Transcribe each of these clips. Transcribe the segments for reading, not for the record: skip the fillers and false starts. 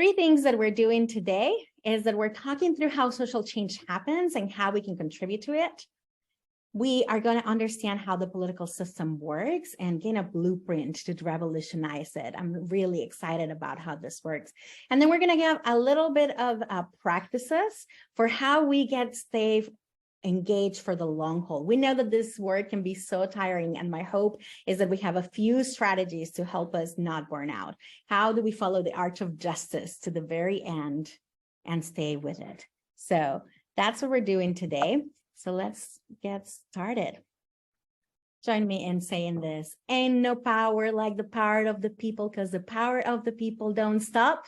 three things that we're doing today is that we're talking through how social change happens and how we can contribute to it. We are going to understand how the political system works and gain a blueprint to revolutionize it. I'm really excited about how this works. And then we're going to give a little bit of practices for how we stay engaged for the long haul. We know that this work can be so tiring, and my hope is that we have a few strategies to help us not burn out. How do we follow the arch of justice to the very end and stay with it? So that's what we're doing today. So let's get started. Join me in saying this. Ain't no power like the power of the people, because the power of the people don't stop.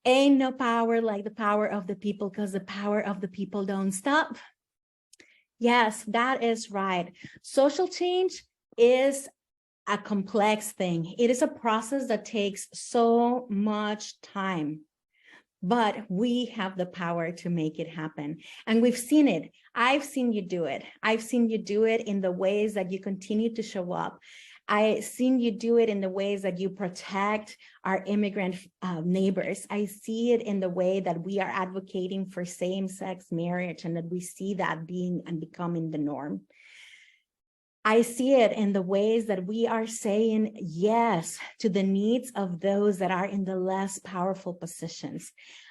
Ain't no power like the power of the people, because the power of the people don't stop. Yes, that is right. Social change is a complex thing. It is a process that takes so much time, but we have the power to make it happen. And we've seen it. I've seen you do it. I've seen you do it in the ways that you continue to show up. I've seen you do it in the ways that you protect our immigrant neighbors. I see it in the way that we are advocating for same-sex marriage and that we see that being and becoming the norm. I see it in the ways that we are saying yes to the needs of those that are in the less powerful positions.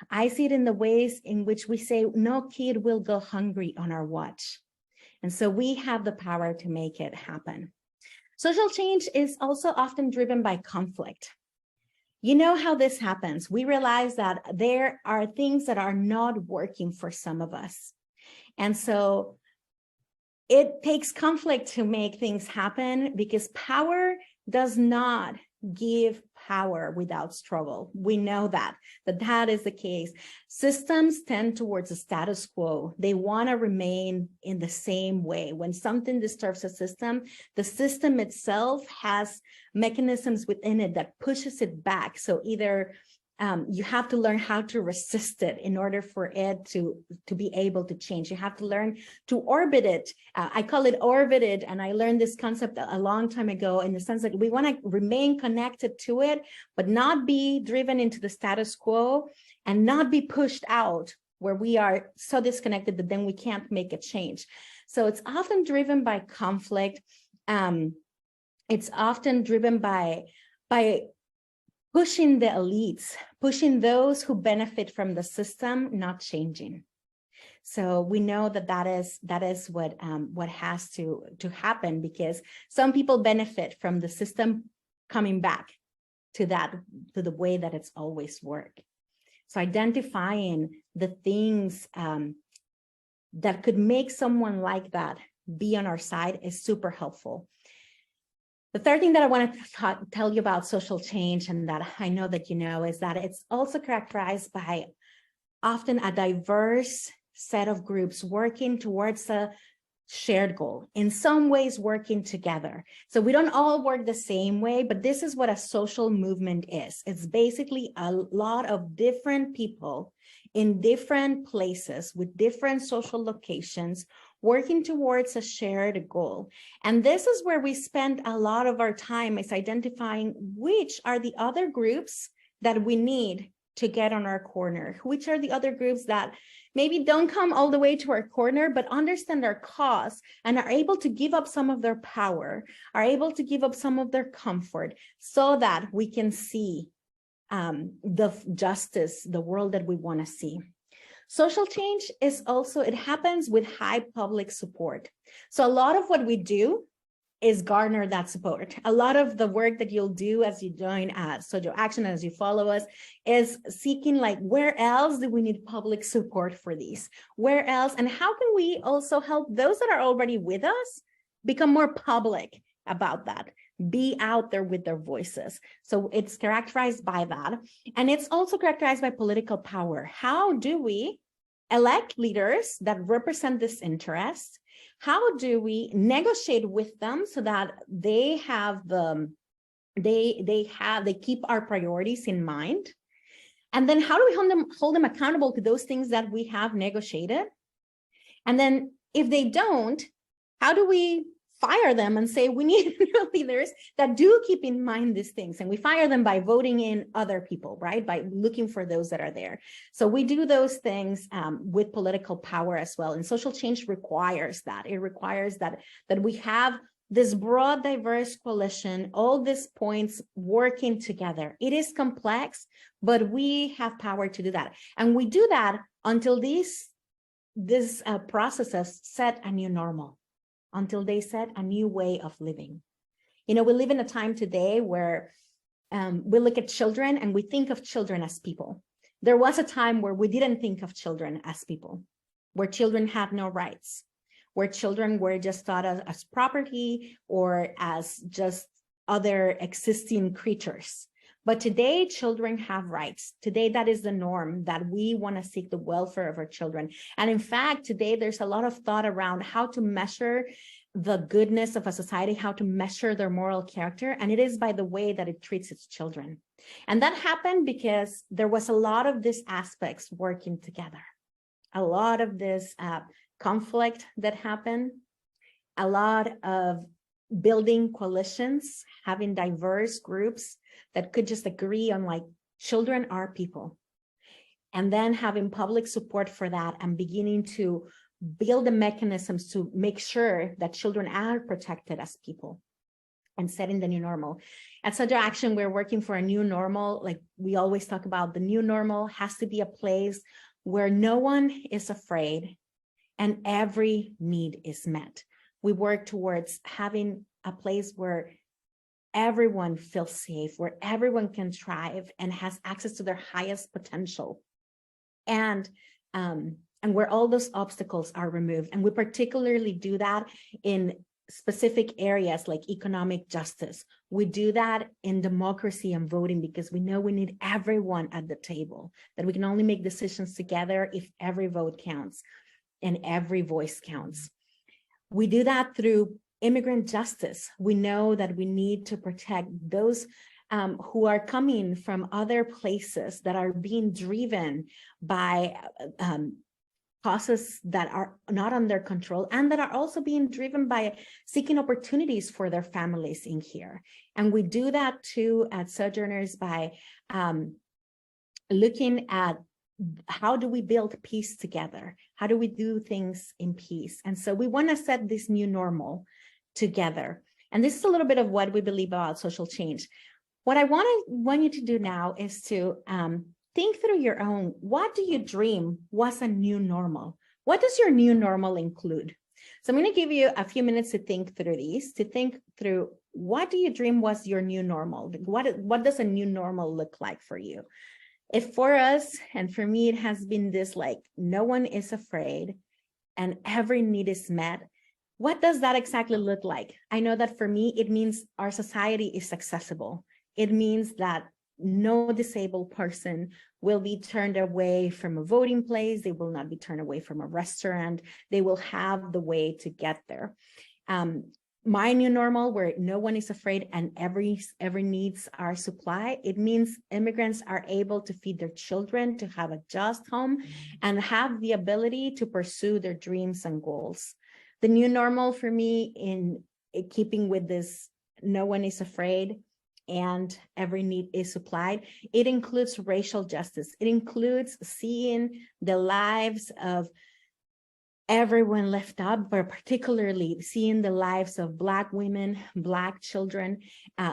I see it in the ways in which we say no kid will go hungry on our watch. And so we have the power to make it happen. Social change is also often driven by conflict. You know how this happens. We realize that there are things that are not working for some of us. And so it takes conflict to make things happen, because power does not give power without struggle. We know that is the case. Systems tend towards a status quo. They want to remain in the same way. When something disturbs a system, the system itself has mechanisms within it that pushes it back. So either you have to learn how to resist it in order for it to be able to change. You have to learn to orbit it. I call it orbited, and I learned this concept a long time ago, in the sense that we want to remain connected to it, but not be driven into the status quo and not be pushed out where we are so disconnected that then we can't make a change. So it's often driven by conflict. It's often driven by pushing the elites, pushing those who benefit from the system, not changing. So we know that is what has to happen, because some people benefit from the system coming back to the way that it's always worked. So identifying the things that could make someone like that be on our side is super helpful. The third thing that I want to tell you about social change, and that I know that you know, is that it's also characterized by often a diverse set of groups working towards a shared goal, in some ways working together. So we don't all work the same way, but this is what a social movement is. It's basically a lot of different people in different places with different social locations working towards a shared goal. And this is where we spend a lot of our time, is identifying which are the other groups that we need to get on our corner, which are the other groups that maybe don't come all the way to our corner, but understand our cause and are able to give up some of their power, are able to give up some of their comfort, so that we can see the justice, the world that we want to see. Social change is also, it happens with high public support. So a lot of what we do is garner that support. A lot of the work that you'll do as you join Sojo Action, as you follow us, is seeking, like, where else do we need public support for these? Where else? And how can we also help those that are already with us become more public about that? Be out there with their voices. So it's characterized by that. And it's also characterized by political power. How do we elect leaders that represent this interest? How do we negotiate with them so that they have they keep our priorities in mind? And then how do we hold them accountable to those things that we have negotiated? And then if they don't, how do we fire them and say, we need new leaders that do keep in mind these things. And we fire them by voting in other people, right? By looking for those that are there. So we do those things with political power as well. And social change requires that. It requires that we have this broad, diverse coalition, all these points working together. It is complex, but we have power to do that. And we do that until these processes set a new normal, until they set a new way of living. You know, we live in a time today where we look at children and we think of children as people. There was a time where we didn't think of children as people, where children had no rights, where children were just thought of as property or as just other existing creatures. But today, children have rights. Today, that is the norm, that we want to seek the welfare of our children. And in fact, today, there's a lot of thought around how to measure the goodness of a society, how to measure their moral character. And it is by the way that it treats its children. And that happened because there was a lot of these aspects working together. A lot of this conflict that happened, a lot of building coalitions, having diverse groups that could just agree on, like, children are people, and then having public support for that and beginning to build the mechanisms to make sure that children are protected as people and setting the new normal. At Such Action, we're working for a new normal. Like we always talk about, the new normal has to be a place where no one is afraid and every need is met. We work towards having a place where everyone feels safe, where everyone can thrive and has access to their highest potential, and where all those obstacles are removed. And we particularly do that in specific areas like economic justice. We do that in democracy and voting, because we know we need everyone at the table, that we can only make decisions together if every vote counts and every voice counts. We do that through immigrant justice. We know that we need to protect those who are coming from other places that are being driven by causes that are not under their control, and that are also being driven by seeking opportunities for their families in here. And we do that too at Sojourners by looking at how do we build peace together? How do we do things in peace? And so we want to set this new normal together. And this is a little bit of what we believe about social change. What I want you to do now is to think through your own, what do you dream was a new normal? What does your new normal include? So I'm going to give you a few minutes to think through these, to think through, what do you dream was your new normal? What does a new normal look like for you? If for us, and for me, it has been this, like, no one is afraid and every need is met. What does that exactly look like? I know that for me, it means our society is accessible. It means that no disabled person will be turned away from a voting place. They will not be turned away from a restaurant. They will have the way to get there. My new normal, where no one is afraid and every needs are supplied, it means immigrants are able to feed their children, to have a just home, and have the ability to pursue their dreams and goals. The new normal for me, in keeping with this, no one is afraid and every need is supplied, it includes racial justice. It includes seeing the lives of everyone left up, but particularly seeing the lives of Black women, Black children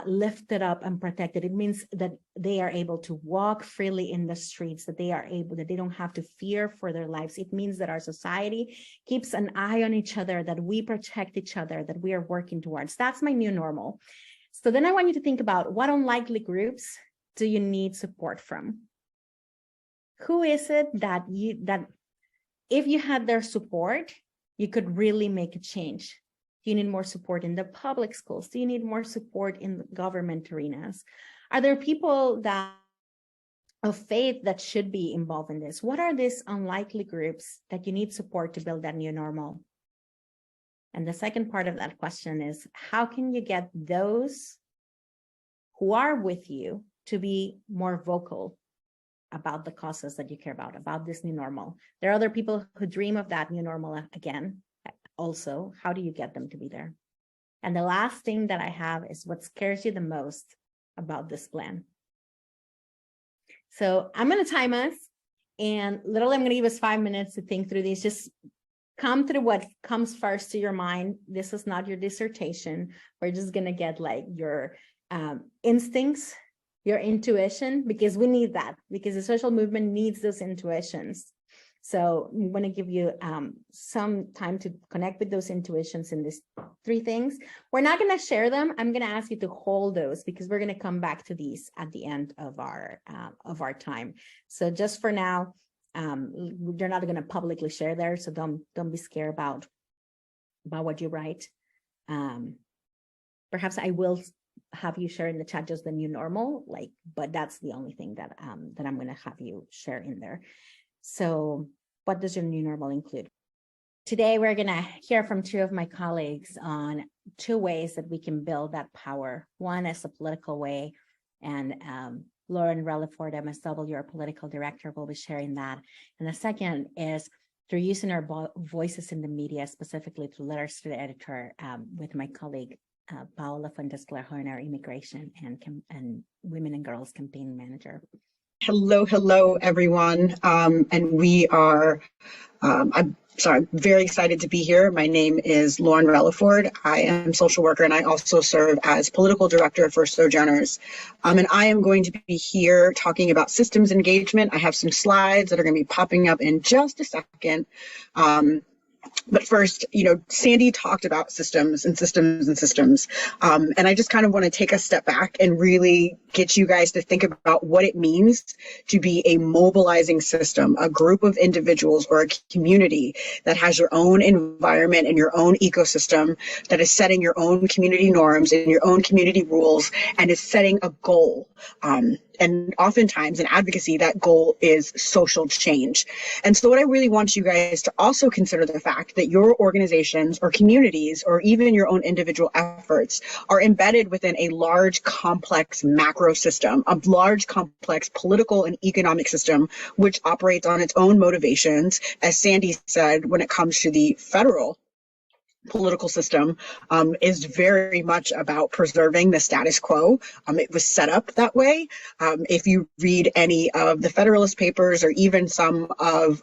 lifted up and protected. It means that they are able to walk freely in the streets, that they don't have to fear for their lives. It means that our society keeps an eye on each other, that we protect each other, that we are working towards. That's my new normal. So then I want you to think about, what unlikely groups do you need support from? Who is it that if you had their support, you could really make a change? Do you need more support in the public schools? Do you need more support in the government arenas? Are there people of faith that should be involved in this? What are these unlikely groups that you need support to build that new normal? And the second part of that question is, how can you get those who are with you to be more vocal about the causes that you care about this new normal? There are other people who dream of that new normal again. Also, how do you get them to be there? And the last thing that I have is what scares you the most about this plan. So I'm going to time us, and literally I'm going to give us 5 minutes to think through these. Just come through what comes first to your mind. This is not your dissertation. We're just going to get like your instincts, your intuition, because we need that, because the social movement needs those intuitions. So I'm going to give you some time to connect with those intuitions in these 3 things. We're not going to share them. I'm going to ask you to hold those, because we're going to come back to these at the end of our time. So just for now, you're not going to publicly share there, so don't be scared about what you write. Perhaps I will have you share in the chat just the new normal, but that's the only thing that I'm going to have you share in there. So what does your new normal include? Today, we're going to hear from 2 of my colleagues on 2 ways that we can build that power. One is a political way, and Lauren Reliford, MSW, our political director, will be sharing that. And the second is through using our voices in the media, specifically through letters to the editor, with my colleague, Paola Fuentes Gleghorn, our immigration and women and girls campaign manager. Hello, everyone. And we are, I'm very excited to be here. My name is Lauren Reliford. I am a social worker, and I also serve as political director for Sojourners. And I am going to be here talking about systems engagement. I have some slides that are going to be popping up in just a second. But first, Sandy talked about systems. And I just kind of want to take a step back and really get you guys to think about what it means to be a mobilizing system, a group of individuals or a community that has your own environment and your own ecosystem, that is setting your own community norms and your own community rules, and is setting a goal. And oftentimes in advocacy, that goal is social change. And so what I really want you guys to also consider the fact that your organizations or communities, or even your own individual efforts, are embedded within a large, complex macro system, a large, complex political and economic system, which operates on its own motivations. As Sandy said, when it comes to the federal political system, is very much about preserving the status quo. It was set up that way. If you read any of the Federalist Papers, or even some of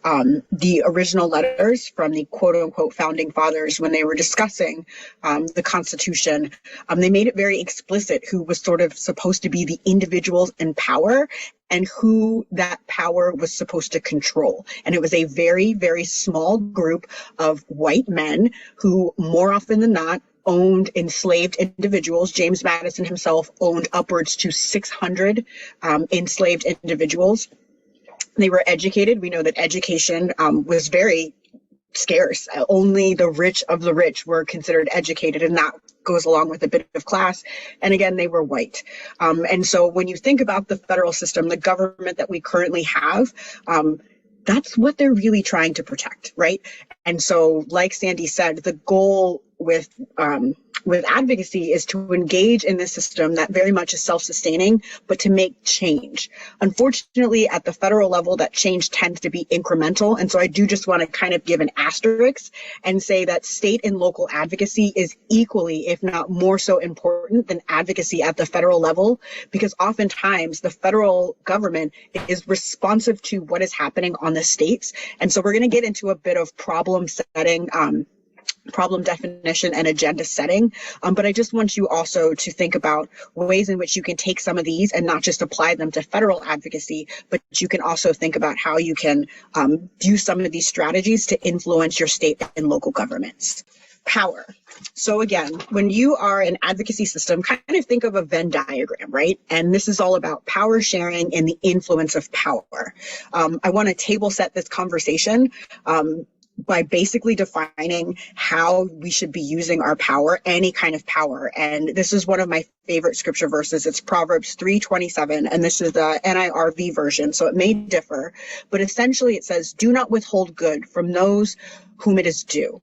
the original letters from the quote unquote founding fathers when they were discussing the Constitution, they made it very explicit who was sort of supposed to be the individuals in power and who that power was supposed to control. And it was a very, very small group of white men who, more often than not, owned enslaved individuals. James Madison himself owned upwards to 600 enslaved individuals. They were educated. We know that education was very scarce. Only the rich of the rich were considered educated, and that goes along with a bit of class. And again, they were white. And so when you think about the federal system, the government that we currently have, that's what they're really trying to protect, right? And so, like Sandy said, the goal with advocacy is to engage in this system that very much is self-sustaining, but to make change. Unfortunately, at the federal level, that change tends to be incremental. And so I do just want to kind of give an asterisk and say that state and local advocacy is equally, if not more so important than advocacy at the federal level, because oftentimes the federal government is responsive to what is happening on the states. And so we're going to get into a bit of problem setting, problem definition and agenda setting. But I just want you also to think about ways in which you can take some of these and not just apply them to federal advocacy, but you can also think about how you can use some of these strategies to influence your state and local governments. Power. So again, when you are an advocacy system, kind of think of a Venn diagram, right? And this is all about power sharing and the influence of power. I want to table set this conversation by basically defining how we should be using our power, any kind of power. And this is one of my favorite scripture verses. It's Proverbs 3:27, and this is the NIRV version, so it may differ. But essentially it says, "Do not withhold good from those whom it is due,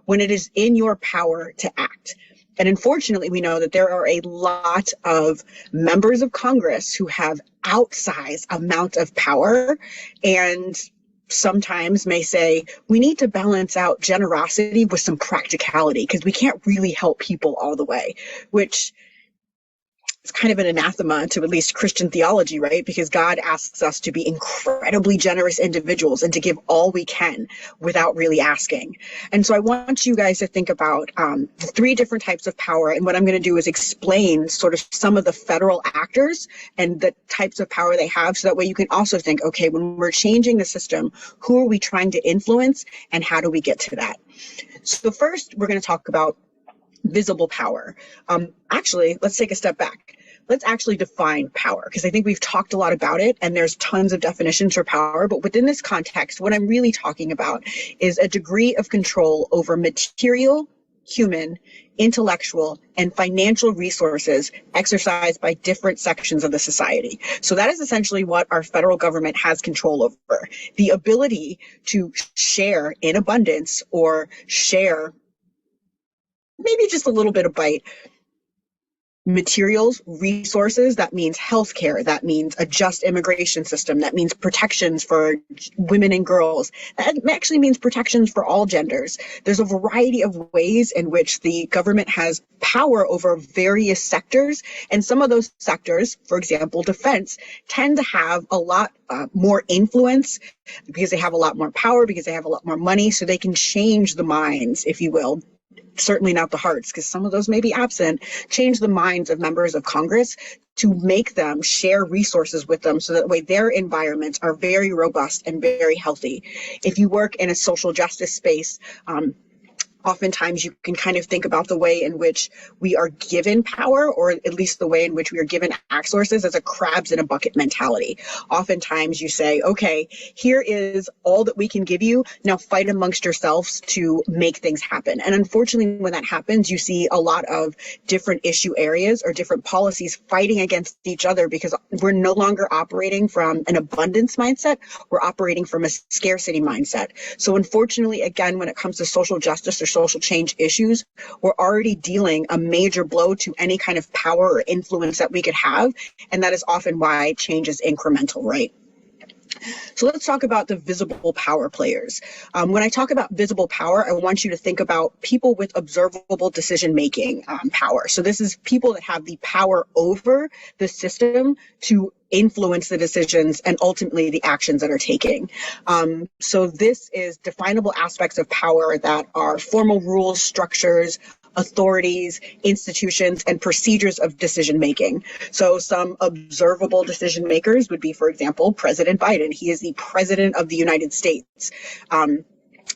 when it is in your power to act." And unfortunately, we know that there are a lot of members of Congress who have outsized amount of power, and sometimes may say, we need to balance out generosity with some practicality because we can't really help people all the way, which is kind of an anathema to at least Christian theology, right? Because God asks us to be incredibly generous individuals and to give all we can without really asking. And so I want you guys to think about the three different types of power. And what I'm going to do is explain sort of some of the federal actors and the types of power they have. So that way you can also think, okay, when we're changing the system, who are we trying to influence and how do we get to that? So first, we're going to talk about visible power. Actually, let's take a step back. Let's actually define power, because I think we've talked a lot about it and there's tons of definitions for power. But within this context, what I'm really talking about is a degree of control over material, human, intellectual, and financial resources exercised by different sections of the society. So that is essentially what our federal government has control over. The ability to share in abundance or share maybe just a little bit of bite materials, resources. That means healthcare. That means a just immigration system. That means protections for women and girls. That actually means protections for all genders. There's a variety of ways in which the government has power over various sectors. And some of those sectors, for example, defense, tend to have a lot more influence because they have a lot more power, because they have a lot more money. So they can change the minds, if you will. Certainly not the hearts, because some of those may be absent, change the minds of members of Congress to make them share resources with them so that way their environments are very robust and very healthy. If you work in a social justice space, oftentimes you can kind of think about the way in which we are given power, or at least the way in which we are given resources, as a crabs in a bucket mentality. Oftentimes you say, okay, here is all that we can give you. Now fight amongst yourselves to make things happen. And unfortunately, when that happens, you see a lot of different issue areas or different policies fighting against each other because we're no longer operating from an abundance mindset. We're operating from a scarcity mindset. So unfortunately, again, when it comes to social justice or social change issues, we're already dealing a major blow to any kind of power or influence that we could have. And that is often why change is incremental, right? So let's talk about the visible power players. When I talk about visible power, I want you to think about people with observable decision-making power. So this is people that have the power over the system to influence the decisions and ultimately the actions that are taking. So this is definable aspects of power that are formal rules, structures, authorities, institutions, and procedures of decision making. So some observable decision makers would be, for example, President Biden. He is the president of the United States. An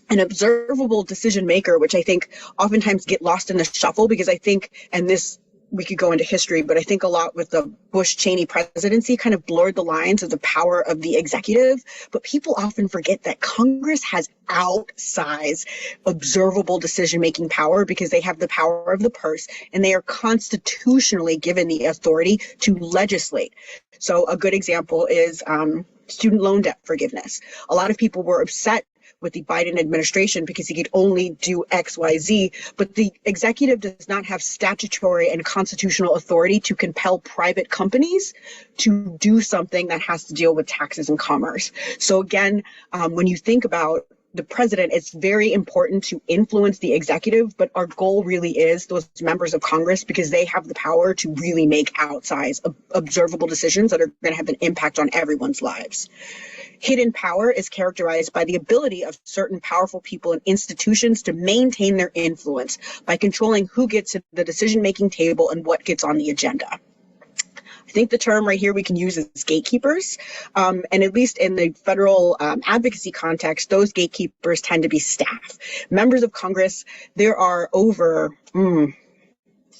observable decision maker, which I think oftentimes get lost in the shuffle, because I think, and this we could go into history, but I think a lot with the Bush-Cheney presidency kind of blurred the lines of the power of the executive. But people often forget that Congress has outsized observable decision-making power because they have the power of the purse and they are constitutionally given the authority to legislate. So a good example is student loan debt forgiveness. A lot of people were upset with the Biden administration because he could only do X, Y, Z, but the executive does not have statutory and constitutional authority to compel private companies to do something that has to deal with taxes and commerce. So again, when you think about the president, it's very important to influence the executive, but our goal really is those members of Congress, because they have the power to really make outsized, observable decisions that are going to have an impact on everyone's lives. Hidden power is characterized by the ability of certain powerful people and institutions to maintain their influence by controlling who gets to the decision-making table and what gets on the agenda. I think the term right here we can use is gatekeepers. And at least in the federal advocacy context, those gatekeepers tend to be staff. Members of Congress, there are over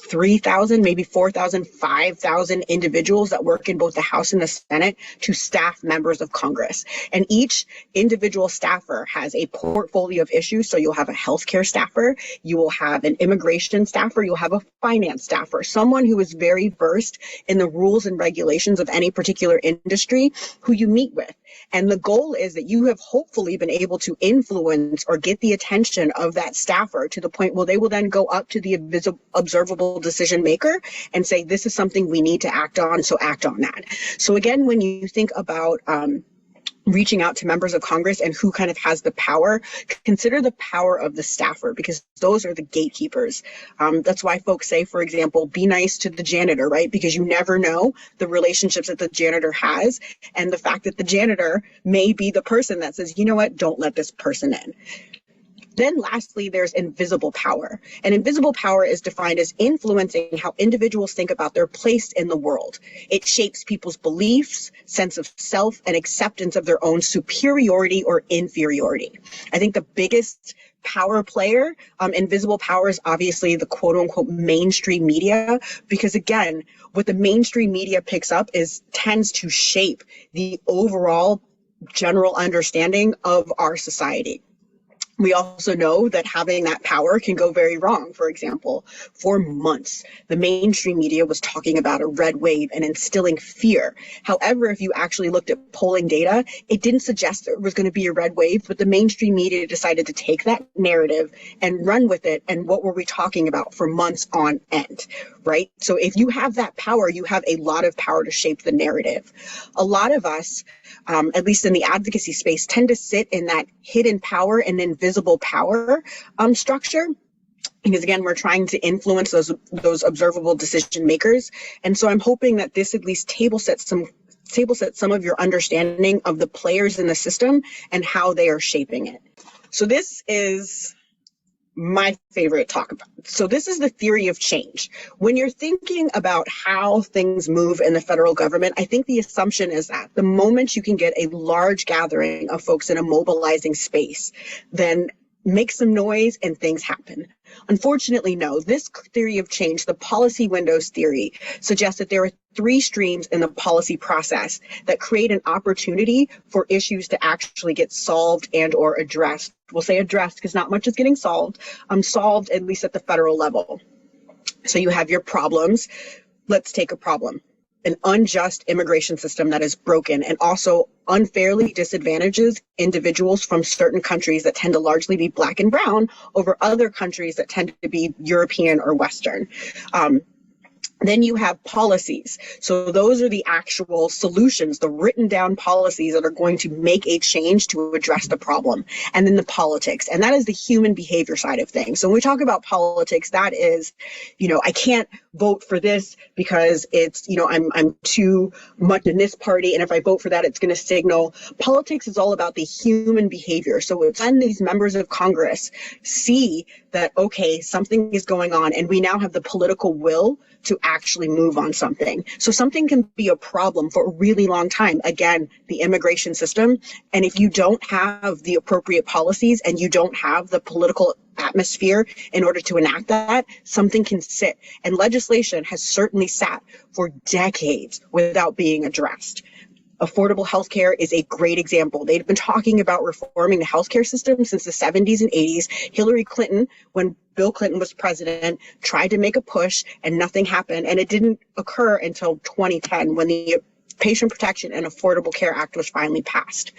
3,000, maybe 4,000, 5,000 individuals that work in both the House and the Senate to staff members of Congress. And each individual staffer has a portfolio of issues. So you'll have a healthcare staffer, you will have an immigration staffer, you'll have a finance staffer, someone who is very versed in the rules and regulations of any particular industry who you meet with. And the goal is that you have hopefully been able to influence or get the attention of that staffer to the point where they will then go up to the observable decision maker and say, this is something we need to act on, so act on that. So again, when you think about reaching out to members of Congress and who kind of has the power, consider the power of the staffer, because those are the gatekeepers. That's why folks say, for example, be nice to the janitor, right? Because you never know the relationships that the janitor has, and the fact that the janitor may be the person that says, you know what, don't let this person in. Then lastly, there's invisible power. And invisible power is defined as influencing how individuals think about their place in the world. It shapes people's beliefs, sense of self, and acceptance of their own superiority or inferiority. I think the biggest power player, invisible power, is obviously the quote unquote mainstream media, because again, what the mainstream media picks up tends to shape the overall general understanding of our society. We also know that having that power can go very wrong. For example, for months, the mainstream media was talking about a red wave and instilling fear. However, if you actually looked at polling data, it didn't suggest there was going to be a red wave, but the mainstream media decided to take that narrative and run with it. And what were we talking about for months on end, right? So if you have that power, you have a lot of power to shape the narrative. A lot of us, at least in the advocacy space, tend to sit in that hidden power and invisible power structure, because again, we're trying to influence those observable decision makers. And so I'm hoping that this at least table sets some of your understanding of the players in the system and how they are shaping it. So this is my favorite talk about. So this is the theory of change. When you're thinking about how things move in the federal government, I think the assumption is that the moment you can get a large gathering of folks in a mobilizing space, then make some noise and things happen. Unfortunately, no. This theory of change, the policy windows theory, suggests that there are three streams in the policy process that create an opportunity for issues to actually get solved and or addressed. We'll say addressed because not much is getting solved, solved at least at the federal level. So you have your problems. Let's take a problem. An unjust immigration system that is broken and also unfairly disadvantages individuals from certain countries that tend to largely be Black and brown over other countries that tend to be European or Western. Then you have policies. So those are the actual solutions, the written down policies that are going to make a change to address the problem. And then the politics, and that is the human behavior side of things. So when we talk about politics, that is, I can't vote for this because it's, I'm too much in this party. And if I vote for that, it's going to signal. Politics is all about the human behavior. So when these members of Congress see that, okay, something is going on and we now have the political will to actually move on something. So something can be a problem for a really long time. Again, the immigration system. And if you don't have the appropriate policies and you don't have the political atmosphere in order to enact that, something can sit. And legislation has certainly sat for decades without being addressed. Affordable healthcare is a great example. They've been talking about reforming the healthcare system since the 70s and 80s. Hillary Clinton, when Bill Clinton was president, tried to make a push and nothing happened. And it didn't occur until 2010 when the Patient Protection and Affordable Care Act was finally passed.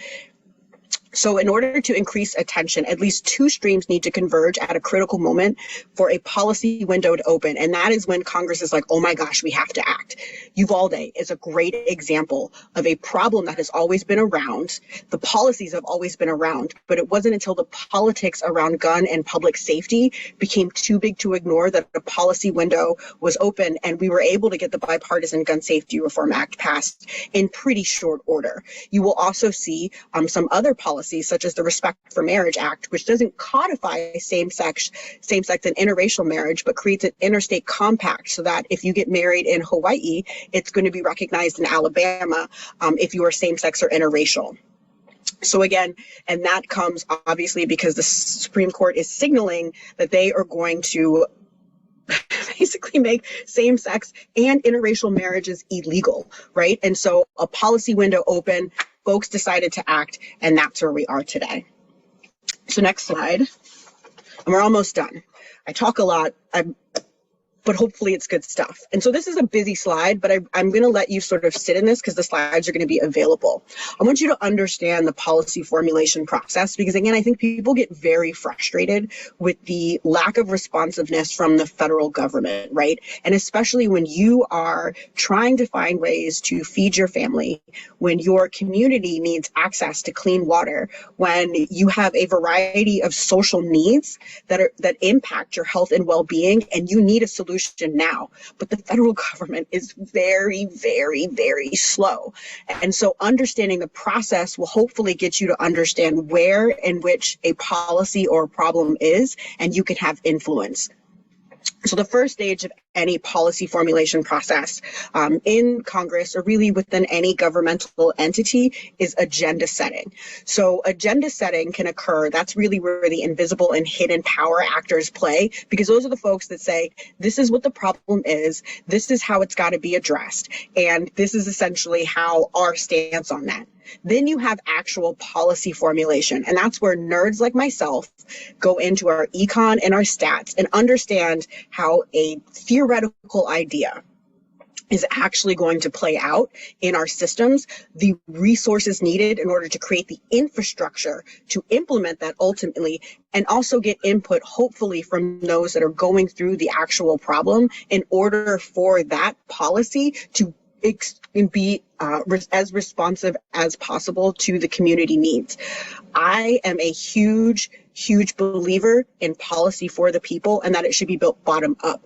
So in order to increase attention, at least two streams need to converge at a critical moment for a policy window to open. And that is when Congress is like, oh my gosh, we have to act. Uvalde is a great example of a problem that has always been around. The policies have always been around, but it wasn't until the politics around gun and public safety became too big to ignore that the policy window was open, and we were able to get the Bipartisan Gun Safety Reform Act passed in pretty short order. You will also see some other policies such as the Respect for Marriage Act, which doesn't codify same-sex and interracial marriage, but creates an interstate compact so that if you get married in Hawaii, it's going to be recognized in Alabama if you are same-sex or interracial. So again, and that comes obviously because the Supreme Court is signaling that they are going to basically make same-sex and interracial marriages illegal, right? And so a policy window open, folks decided to act, and that's where we are today. So next slide, and we're almost done. I talk a lot. but hopefully it's good stuff. And so this is a busy slide, but I'm going to let you sort of sit in this because the slides are going to be available. I want you to understand the policy formulation process because, again, I think people get very frustrated with the lack of responsiveness from the federal government, right? And especially when you are trying to find ways to feed your family, when your community needs access to clean water, when you have a variety of social needs that impact your health and well-being, and you need a solution now, but the federal government is very, very, very slow. And so understanding the process will hopefully get you to understand where in which a policy or a problem is, and you can have influence. So the first stage of any policy formulation process in Congress or really within any governmental entity is agenda setting. So agenda setting can occur. That's really where the invisible and hidden power actors play, because those are the folks that say, this is what the problem is, this is how it's got to be addressed, and this is essentially how our stance on that. Then you have actual policy formulation, and that's where nerds like myself go into our econ and our stats and understand how a theoretical idea is actually going to play out in our systems, the resources needed in order to create the infrastructure to implement that ultimately, and also get input, hopefully, from those that are going through the actual problem in order for that policy to be as responsive as possible to the community needs. I am a huge believer in policy for the people and that it should be built bottom up.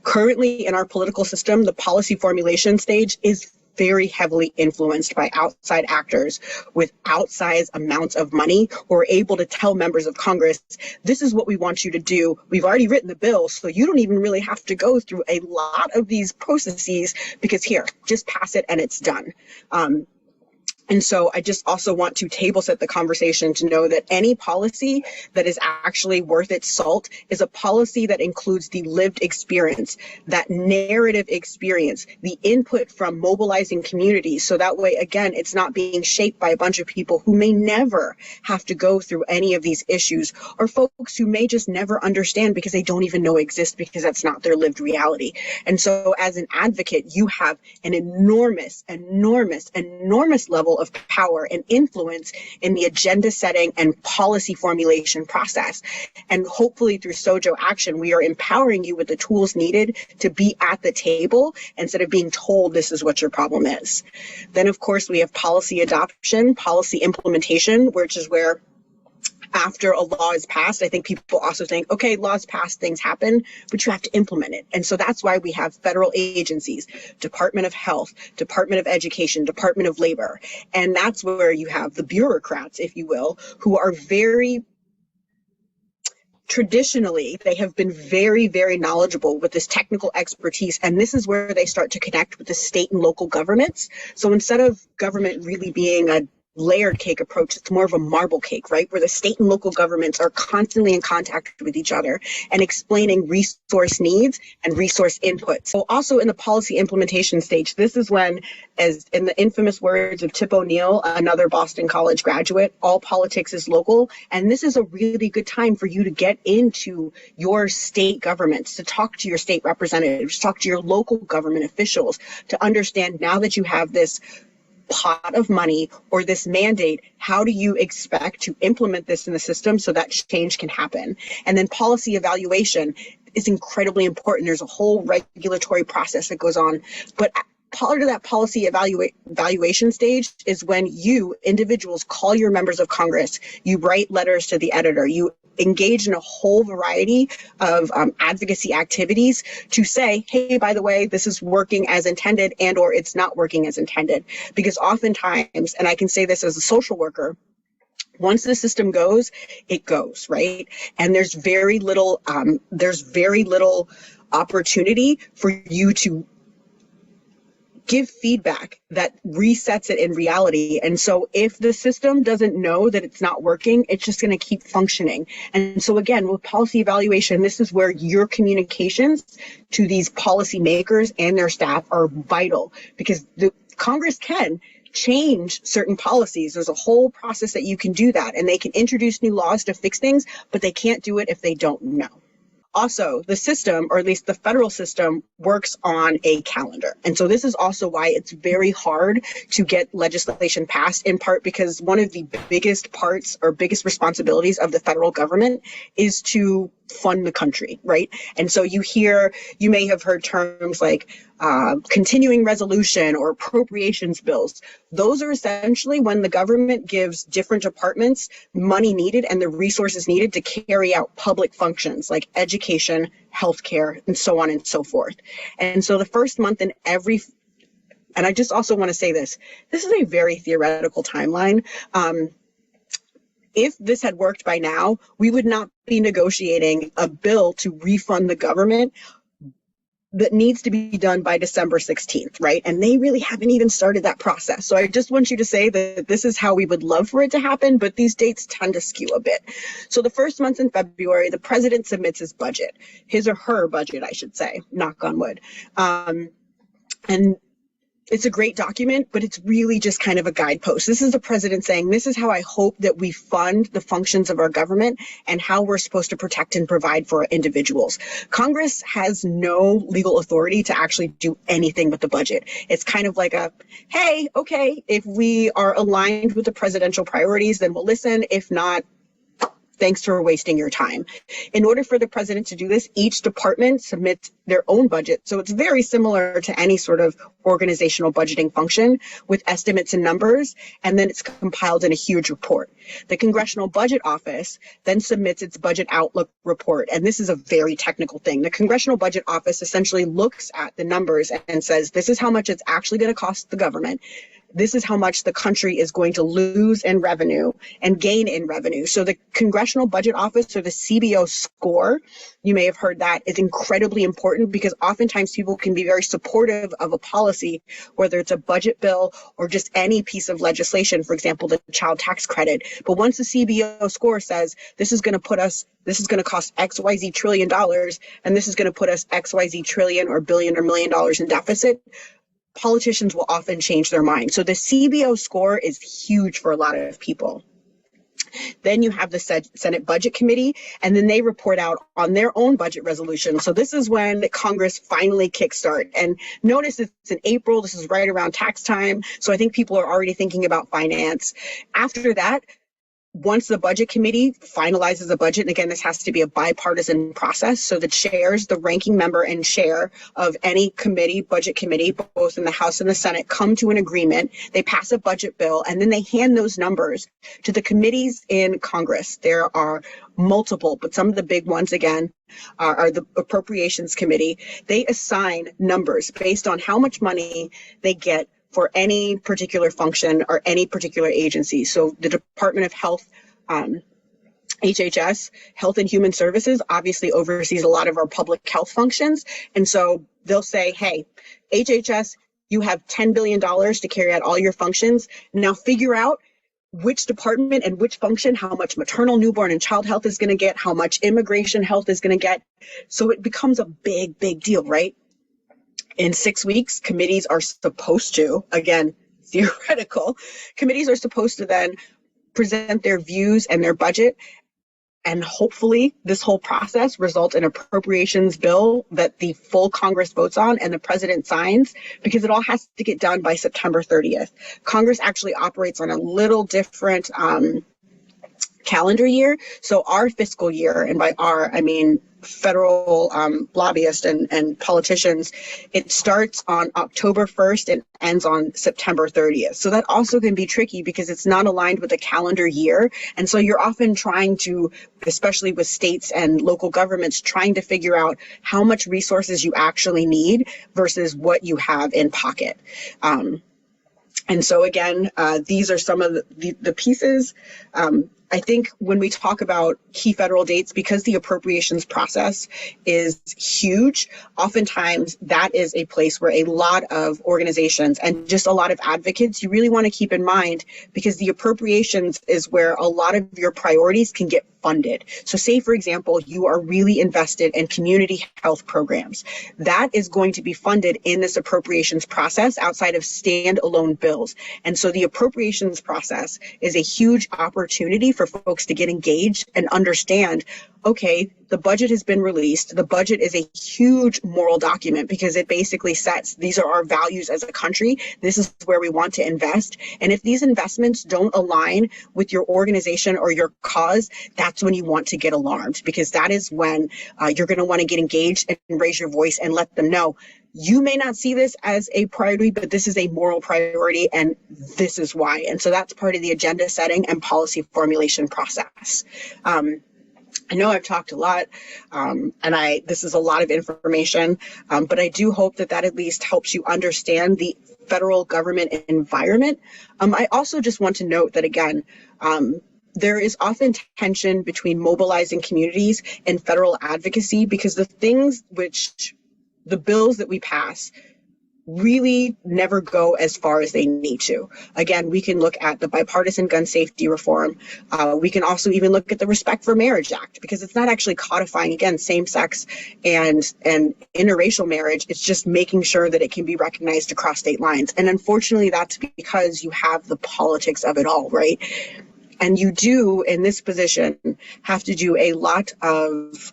Currently in our political system, the policy formulation stage is very heavily influenced by outside actors with outsized amounts of money who are able to tell members of Congress, this is what we want you to do. We've already written the bill, so you don't even really have to go through a lot of these processes because here, just pass it and it's done. And so I just also want to table set the conversation to know that any policy that is actually worth its salt is a policy that includes the lived experience, that narrative experience, the input from mobilizing communities. So that way, again, it's not being shaped by a bunch of people who may never have to go through any of these issues, or folks who may just never understand because they don't even know exist because that's not their lived reality. And so as an advocate, you have an enormous level of power and influence in the agenda setting and policy formulation process. And hopefully through Sojo Action, we are empowering you with the tools needed to be at the table instead of being told this is what your problem is. Then, of course, we have policy adoption, policy implementation, which is where after a law is passed, I think people also think, okay, laws passed, things happen, but you have to implement it. And so that's why we have federal agencies, Department of Health, Department of Education, Department of Labor. And that's where you have the bureaucrats, if you will, who are very traditionally, they have been very, very knowledgeable with this technical expertise. And this is where they start to connect with the state and local governments. So instead of government really being a layered cake approach, it's more of a marble cake, right? Where the state and local governments are constantly in contact with each other and explaining resource needs and resource input. So also in the policy implementation stage, this is when, as in the infamous words of Tip O'Neill, another Boston College graduate, all politics is local. And this is a really good time for you to get into your state governments, to talk to your state representatives, talk to your local government officials, to understand now that you have this pot of money or this mandate, how do you expect to implement this in the system so that change can happen? And then policy evaluation is incredibly important. There's a whole regulatory process that goes on, but part of that policy evaluation stage is when you individuals call your members of Congress, you write letters to the editor, you engage in a whole variety of advocacy activities to say, hey, by the way, this is working as intended and or it's not working as intended. Because oftentimes, and I can say this as a social worker, once the system goes, it goes, right? And there's very little opportunity for you to give feedback that resets it in reality. And so if the system doesn't know that it's not working, it's just going to keep functioning. And so again, with policy evaluation, this is where your communications to these policymakers and their staff are vital, because the Congress can change certain policies. There's a whole process that you can do that, and they can introduce new laws to fix things, but they can't do it if they don't know. Also, the system, or at least the federal system, works on a calendar. And so this is also why it's very hard to get legislation passed, in part because one of the biggest parts or biggest responsibilities of the federal government is to fund the country, right? And so you may have heard terms like continuing resolution or appropriations bills. Those are essentially when the government gives different departments money needed and the resources needed to carry out public functions like education, healthcare, and so on and so forth. And so the first month in every, and I just also want to say this is a very theoretical timeline. If this had worked by now, we would not be negotiating a bill to refund the government that needs to be done by December 16th, right? And they really haven't even started that process. So I just want you to say that this is how we would love for it to happen, but these dates tend to skew a bit. So the first month in February, the president submits his or her budget, I should say, knock on wood. And it's a great document, but it's really just kind of a guidepost. This is the president saying, this is how I hope that we fund the functions of our government and how we're supposed to protect and provide for our individuals. Congress has no legal authority to actually do anything with the budget. It's kind of like hey, okay, if we are aligned with the presidential priorities, then we'll listen. If not, thanks for wasting your time. In order for the president to do this, each department submits their own budget. So it's very similar to any sort of organizational budgeting function with estimates and numbers, and then it's compiled in a huge report. The Congressional Budget Office then submits its budget outlook report, and this is a very technical thing. The Congressional Budget Office essentially looks at the numbers and says, this is how much it's actually going to cost the government. This is how much the country is going to lose in revenue and gain in revenue. So the Congressional Budget Office, or the CBO score, you may have heard that, is incredibly important because oftentimes people can be very supportive of a policy, whether it's a budget bill or just any piece of legislation, for example, the child tax credit. But once the CBO score says this is going to cost XYZ trillion dollars, and this is going to put us XYZ trillion or billion or $1 million in deficit, politicians will often change their mind. So the CBO score is huge for a lot of people. Then you have the Senate Budget Committee, and then they report out on their own budget resolution. So this is when Congress finally kickstart. And notice it's in April. This is right around tax time. So I think people are already thinking about finance. After that, once the Budget Committee finalizes a budget, and again, this has to be a bipartisan process, so the chairs, the ranking member and chair of any committee, budget committee, both in the House and the Senate, come to an agreement. They pass a budget bill, and then they hand those numbers to the committees in Congress. There are multiple, but some of the big ones, again, are the Appropriations Committee. They assign numbers based on how much money they get for any particular function or any particular agency. So the Department of Health, HHS, Health and Human Services, obviously oversees a lot of our public health functions. And so they'll say, hey, HHS, you have $10 billion to carry out all your functions. Now figure out which department and which function, how much maternal, newborn, and child health is going to get, how much immigration health is going to get. So it becomes a big, big deal, right? In 6 weeks, committees are supposed to, again, theoretical, committees are supposed to then present their views and their budget. And hopefully this whole process results in appropriations bill that the full Congress votes on and the president signs, because it all has to get done by September 30th. Congress actually operates on a little different calendar year. So our fiscal year, and by our, I mean federal lobbyists and politicians, it starts on October 1st and ends on September 30th. So that also can be tricky because it's not aligned with a calendar year. And so you're often trying to, especially with states and local governments, trying to figure out how much resources you actually need versus what you have in pocket. And so again, these are some of the pieces. I think when we talk about key federal dates, because the appropriations process is huge, oftentimes that is a place where a lot of organizations and just a lot of advocates, you really want to keep in mind, because the appropriations is where a lot of your priorities can get funded. So say, for example, you are really invested in community health programs. That is going to be funded in this appropriations process outside of standalone bills. And so the appropriations process is a huge opportunity for folks to get engaged and understand, okay, the budget has been released. The budget is a huge moral document because it basically sets, these are our values as a country. This is where we want to invest. And if these investments don't align with your organization or your cause, that's when you want to get alarmed, because that is when you're going to want to get engaged and raise your voice and let them know, you may not see this as a priority, but this is a moral priority and this is why. And so that's part of the agenda setting and policy formulation process. I know I've talked a lot, and this is a lot of information, but I do hope that at least helps you understand the federal government environment. I also just want to note that, again, there is often tension between mobilizing communities and federal advocacy, because the bills that we pass really never go as far as they need to. Again, we can look at the bipartisan gun safety reform. We can also even look at the Respect for Marriage Act, because it's not actually codifying, again, same-sex and interracial marriage. It's just making sure that it can be recognized across state lines. And unfortunately, that's because you have the politics of it all, right? And you do, in this position, have to do a lot of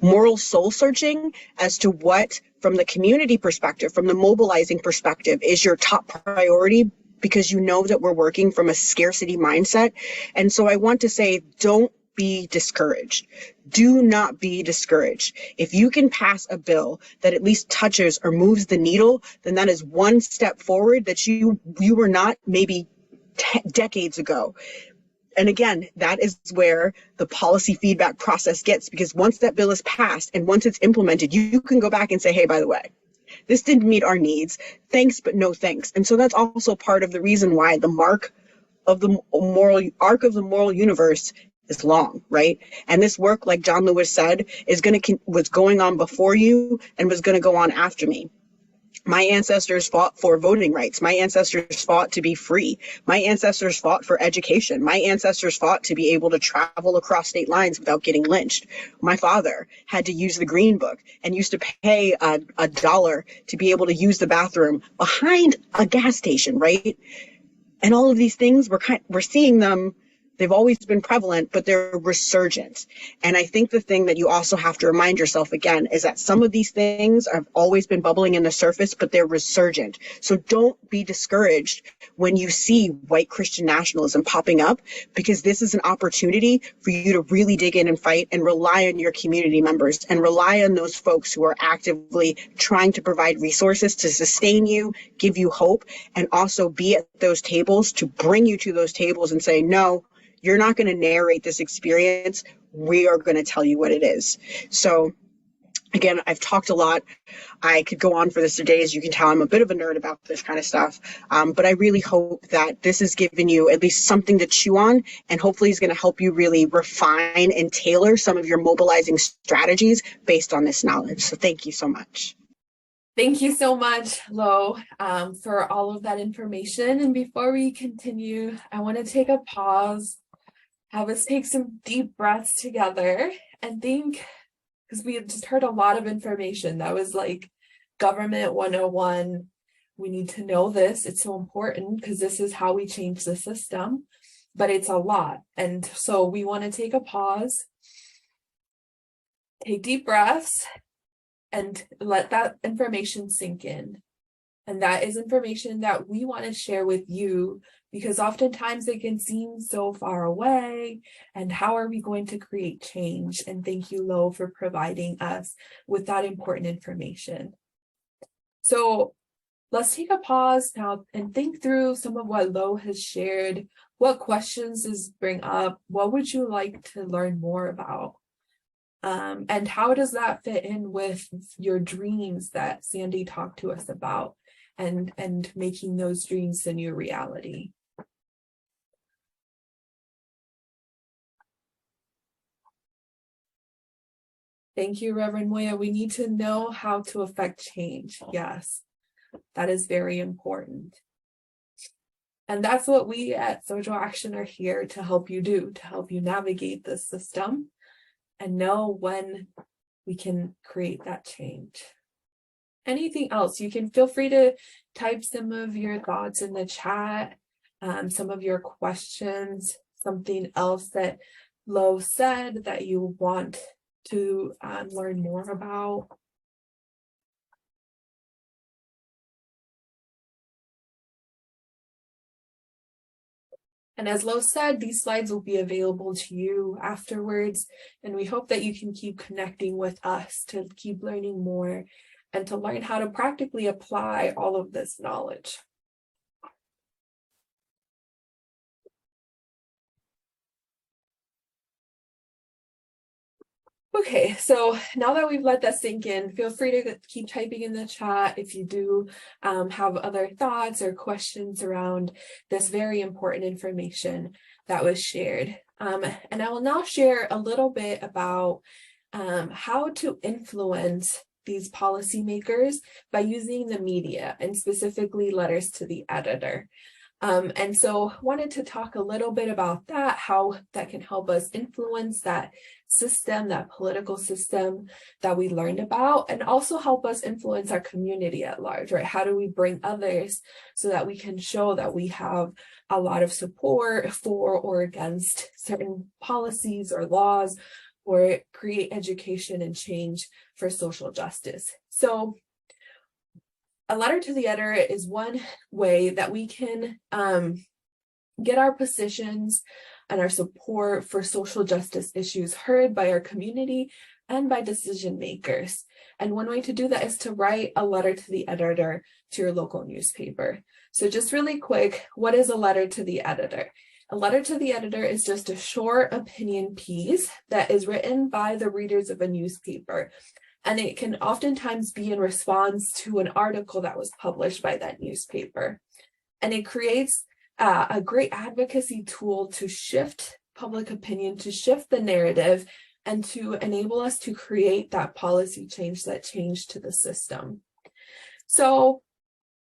moral soul searching as to what, from the community perspective, from the mobilizing perspective, is your top priority, because you know that we're working from a scarcity mindset. And so I want to say, don't be discouraged. Do not be discouraged. If you can pass a bill that at least touches or moves the needle, then that is one step forward that you were not maybe decades ago. And again, that is where the policy feedback process gets, because once that bill is passed and once it's implemented, you can go back and say, hey, by the way, this didn't meet our needs. Thanks, but no thanks. And so that's also part of the reason why the arc of the moral universe is long, right? And this work, like John Lewis said, was going on before you and was going to go on after me. My ancestors fought for voting rights. My ancestors fought to be free. My ancestors fought for education. My ancestors fought to be able to travel across state lines without getting lynched. My father had to use the Green Book and used to pay a dollar to be able to use the bathroom behind a gas station, right? And all of these things, we're seeing them. They've always been prevalent, but they're resurgent. And I think the thing that you also have to remind yourself again is that some of these things have always been bubbling in the surface, but they're resurgent. So don't be discouraged when you see white Christian nationalism popping up, because this is an opportunity for you to really dig in and fight and rely on your community members and rely on those folks who are actively trying to provide resources to sustain you, give you hope, and also be at those tables to bring you to those tables and say, no, you're not going to narrate this experience. We are going to tell you what it is. So again, I've talked a lot. I could go on for this today. As you can tell, I'm a bit of a nerd about this kind of stuff. But I really hope that this has given you at least something to chew on, and hopefully is going to help you really refine and tailor some of your mobilizing strategies based on this knowledge. So thank you so much. Thank you so much, Lo, for all of that information. And before we continue, I want to take a pause, have us take some deep breaths together and think, because we had just heard a lot of information that was like government 101. We need to know this. It's so important because this is how we change the system, but it's a lot. And so we want to take a pause, take deep breaths, and let that information sink in. And that is information that we want to share with you, because oftentimes it can seem so far away. And how are we going to create change? And thank you, Lo, for providing us with that important information. So let's take a pause now and think through some of what Lo has shared. What questions does bring up? What would you like to learn more about? And how does that fit in with your dreams that Sandy talked to us about, and making those dreams the new reality? Thank you, Reverend Moya. We need to know how to affect change. Yes, that is very important. And that's what we at Social Action are here to help you do, to help you navigate this system and know when we can create that change. Anything else? You can feel free to type some of your thoughts in the chat, some of your questions, something else that Lo said that you want to learn more about? And as Lo said, these slides will be available to you afterwards, and we hope that you can keep connecting with us to keep learning more and to learn how to practically apply all of this knowledge. Okay, so now that we've let that sink in, feel free to keep typing in the chat if you do have other thoughts or questions around this very important information that was shared. And I will now share a little bit about how to influence these policymakers by using the media, and specifically letters to the editor. And so wanted to talk a little bit about that, how that can help us influence that system, that political system that we learned about, and also help us influence our community at large, right? How do we bring others so that we can show that we have a lot of support for or against certain policies or laws, or create education and change for social justice. So a letter to the editor is one way that we can get our positions and our support for social justice issues heard by our community and by decision makers. And one way to do that is to write a letter to the editor to your local newspaper. So just really quick, what is a letter to the editor? A letter to the editor is just a short opinion piece that is written by the readers of a newspaper. And it can oftentimes be in response to an article that was published by that newspaper. And it creates a great advocacy tool to shift public opinion, to shift the narrative, and to enable us to create that policy change, that change to the system. So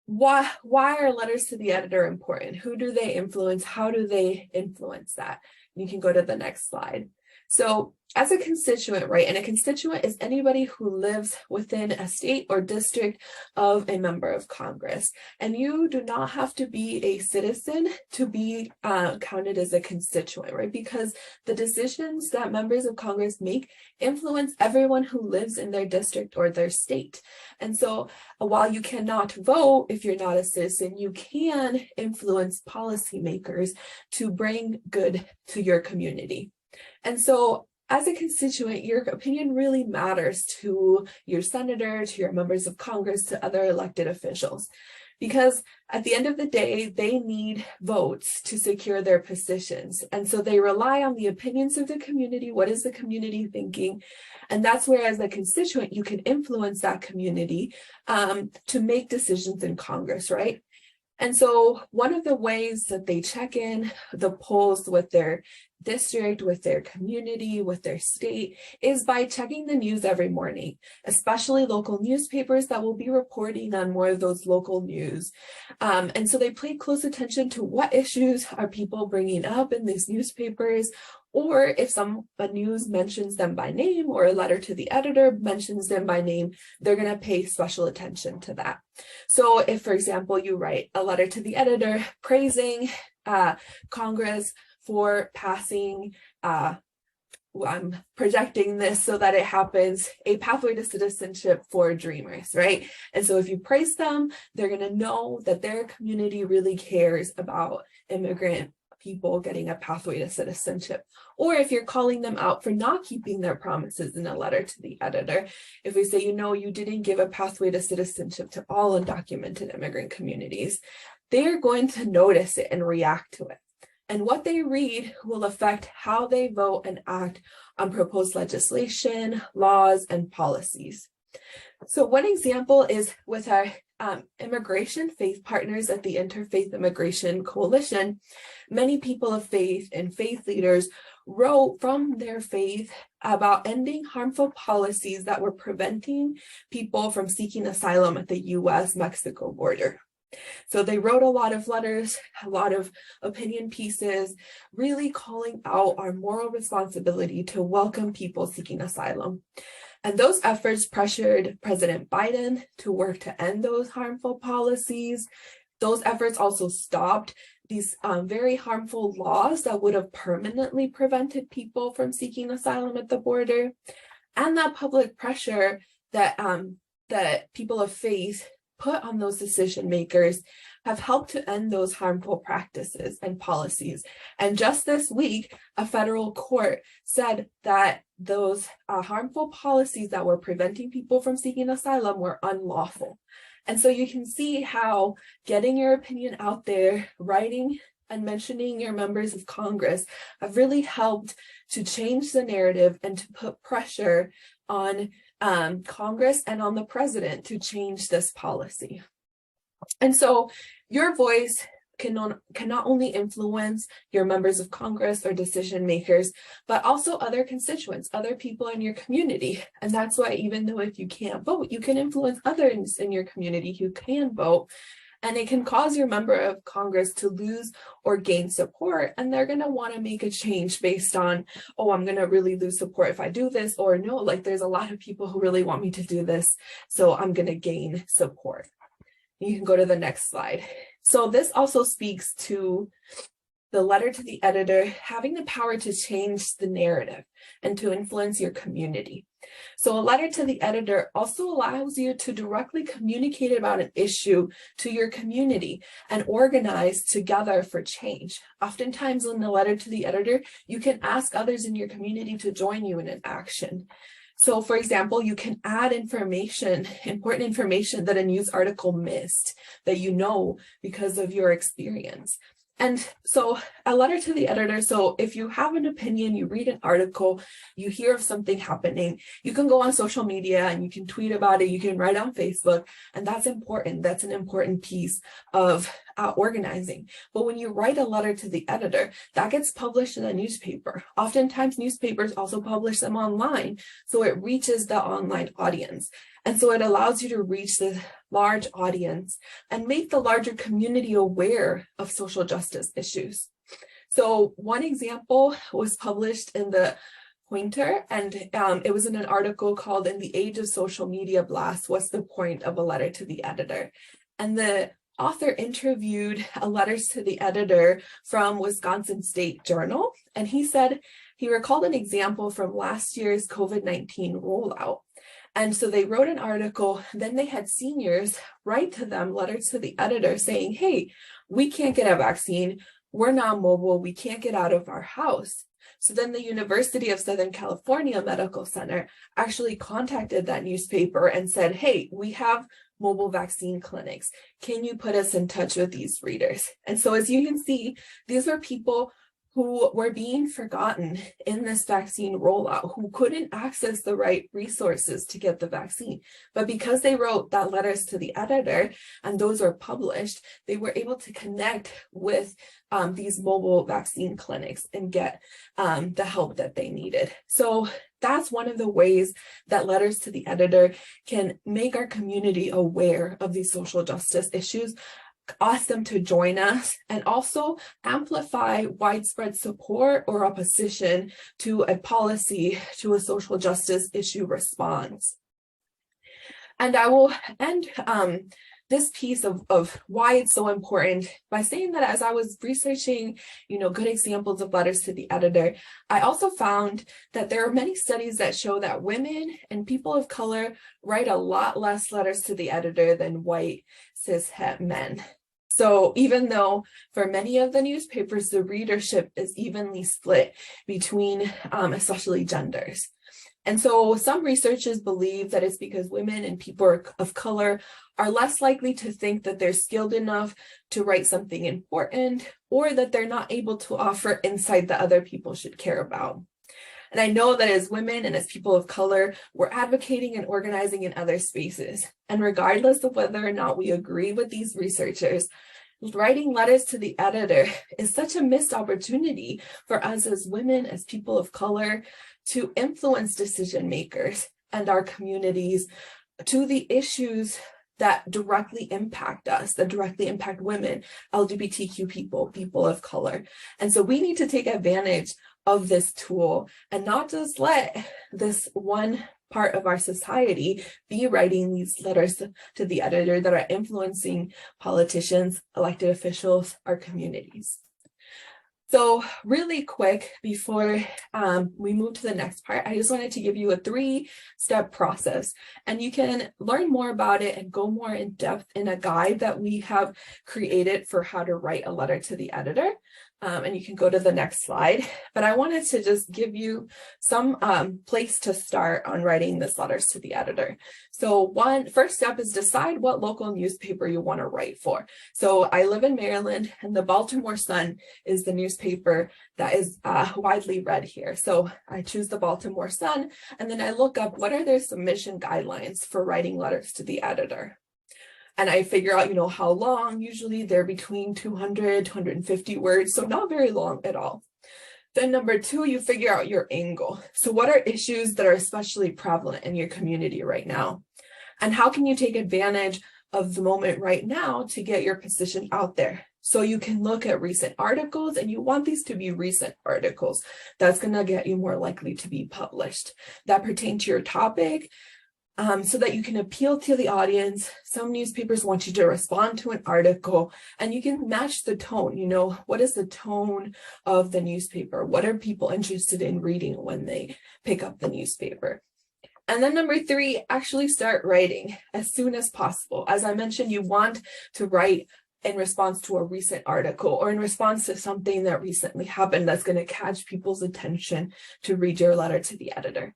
why are letters to the editor important? Who do they influence? How do they influence that? You can go to the next slide. So as a constituent, right, and a constituent is anybody who lives within a state or district of a member of Congress. And you do not have to be a citizen to be counted as a constituent, right? Because the decisions that members of Congress make influence everyone who lives in their district or their state. And so while you cannot vote if you're not a citizen, you can influence policymakers to bring good to your community. And so as a constituent, your opinion really matters to your senator, to your members of Congress, to other elected officials, because at the end of the day, they need votes to secure their positions. And so they rely on the opinions of the community. What is the community thinking? And that's where, as a constituent, you can influence that community to make decisions in Congress, right? And so one of the ways that they check in the polls with their district, with their community, with their state, is by checking the news every morning, especially local newspapers that will be reporting on more of those local news. And so they pay close attention to what issues are people bringing up in these newspapers, or if a news mentions them by name, or a letter to the editor mentions them by name, they're going to pay special attention to that. So if, for example, you write a letter to the editor praising Congress for passing, I'm projecting this so that it happens, a pathway to citizenship for dreamers, right? And so if you praise them, they're going to know that their community really cares about immigrant people getting a pathway to citizenship. Or if you're calling them out for not keeping their promises in a letter to the editor, if we say, you didn't give a pathway to citizenship to all undocumented immigrant communities, they're going to notice it and react to it. And what they read will affect how they vote and act on proposed legislation, laws, and policies. So one example is with our immigration faith partners at the Interfaith Immigration Coalition. Many people of faith and faith leaders wrote from their faith about ending harmful policies that were preventing people from seeking asylum at the US-Mexico border. So they wrote a lot of letters, a lot of opinion pieces, really calling out our moral responsibility to welcome people seeking asylum. And those efforts pressured President Biden to work to end those harmful policies. Those efforts also stopped these very harmful laws that would have permanently prevented people from seeking asylum at the border, and that public pressure that that people of faith put on those decision makers have helped to end those harmful practices and policies. And just this week, a federal court said that those harmful policies that were preventing people from seeking asylum were unlawful. And so you can see how getting your opinion out there, writing and mentioning your members of Congress have really helped to change the narrative and to put pressure on Congress and on the president to change this policy. And so your voice can not only influence your members of Congress or decision makers, but also other constituents, other people in your community. And that's why, even though if you can't vote, you can influence others in your community who can vote. And it can cause your member of Congress to lose or gain support. And they're going to want to make a change based on, oh, I'm going to really lose support if I do this, or no, like there's a lot of people who really want me to do this, so I'm going to gain support. You can go to the next slide. So this also speaks to the letter to the editor having the power to change the narrative and to influence your community. So a letter to the editor also allows you to directly communicate about an issue to your community and organize together for change. Oftentimes in the letter to the editor, you can ask others in your community to join you in an action. So for example, you can add information, important information that a news article missed that you know because of your experience. And so a letter to the editor, so if you have an opinion, you read an article, you hear of something happening, you can go on social media and you can tweet about it, you can write on Facebook, and that's important. That's an important piece of organizing. But when you write a letter to the editor, that gets published in a newspaper. Oftentimes newspapers also publish them online, so it reaches the online audience. And so it allows you to reach the large audience and make the larger community aware of social justice issues. So one example was published in the Pointer, and it was in an article called "In the Age of Social Media Blasts, What's the Point of a Letter to the Editor?" And the author interviewed a letters to the editor from Wisconsin State Journal, and he said he recalled an example from last year's COVID-19 rollout. And so they wrote an article, then they had seniors write to them letters to the editor saying, hey, we can't get a vaccine, we're not mobile, we can't get out of our house. So then the University of Southern California Medical Center actually contacted that newspaper and said, hey, we have mobile vaccine clinics. Can you put us in touch with these readers? And so as you can see, these were people who were being forgotten in this vaccine rollout, who couldn't access the right resources to get the vaccine. But because they wrote that letters to the editor and those were published, they were able to connect with these mobile vaccine clinics and get the help that they needed. So that's one of the ways that letters to the editor can make our community aware of these social justice issues, ask them to join us, and also amplify widespread support or opposition to a policy, to a social justice issue response. And I will end this piece of why it's so important by saying that as I was researching, good examples of letters to the editor, I also found that there are many studies that show that women and people of color write a lot less letters to the editor than white cishet men. So even though for many of the newspapers, the readership is evenly split between especially genders. And so some researchers believe that it's because women and people of color are less likely to think that they're skilled enough to write something important, or that they're not able to offer insight that other people should care about. And I know that as women and as people of color, we're advocating and organizing in other spaces. And regardless of whether or not we agree with these researchers, writing letters to the editor is such a missed opportunity for us as women, as people of color, to influence decision makers and our communities to the issues that directly impact us, that directly impact women, LGBTQ people, people of color. And so we need to take advantage of this tool and not just let this one part of our society be writing these letters to the editor that are influencing politicians, elected officials, our communities. So really quick, before we move to the next part, I just wanted to give you a 3-step process, and you can learn more about it and go more in depth in a guide that we have created for how to write a letter to the editor. And you can go to the next slide, but I wanted to just give you some place to start on writing this letters to the editor. So first step is decide what local newspaper you want to write for. So I live in Maryland, and the Baltimore Sun is the newspaper that is widely read here. So I choose the Baltimore Sun, and then I look up what are their submission guidelines for writing letters to the editor. And I figure out, how long. Usually they're between 200, 250 words, so not very long at all. Then number 2, you figure out your angle. So what are issues that are especially prevalent in your community right now? And how can you take advantage of the moment right now to get your position out there? So you can look at recent articles, and you want these to be recent articles. That's going to get you more likely to be published that pertain to your topic. So that you can appeal to the audience. Some newspapers want you to respond to an article, and you can match the tone. What is the tone of the newspaper? What are people interested in reading when they pick up the newspaper? And then number 3, actually start writing as soon as possible. As I mentioned, you want to write in response to a recent article or in response to something that recently happened that's going to catch people's attention to read your letter to the editor.